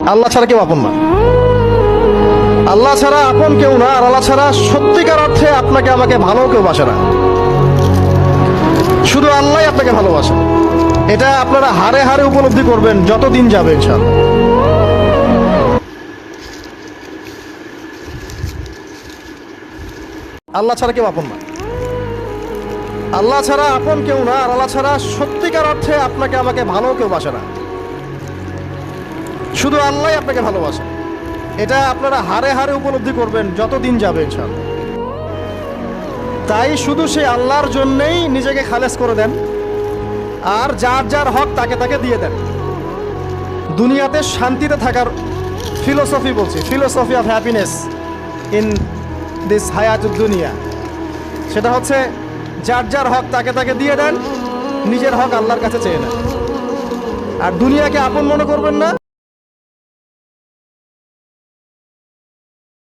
আল্লাহ ছাড়া কেউ আপন না। আল্লাহ ছাড়া আপন কেউ না, আর আল্লাহ ছাড়া সত্যিকার অর্থে আপনাকে আমাকে ভালো কেউ বাসে না। শুধু আল্লাহই আপনাকে ভালোবাসে। এটা আপনারা হারে হারে উপলব্ধি করবেন যত দিন যাবে ইনশাআল্লাহ। আল্লাহ ছাড়া কেউ আপন না। আল্লাহ ছাড়া আপন কেউ না, আর আল্লাহ ছাড়া সত্যিকার অর্থে আপনাকে আমাকে ভালো কেউ বাসে না। শুধু আল্লাহই আপনাকে ভালোবাসে। এটা আপনারা হারে হারে উপলব্ধি করবেন যত দিন যাবে ইনশাআল্লাহ। তাই শুধু সেই আল্লাহর জন্যেই নিজেকে খালেস করে দেন, আর যার যার হক তাকে তাকে দিয়ে দেন। দুনিয়াতে শান্তিতে থাকার ফিলোসফি বলছি, philosophy of happiness in this হায়াতুদ দুনিয়া, সেটা হচ্ছে যার যার হক তাকে তাকে দিয়ে দেন, নিজের হক আল্লাহর কাছে চেয়ে নেন। আর দুনিয়াকে আপন মনে করবেন না।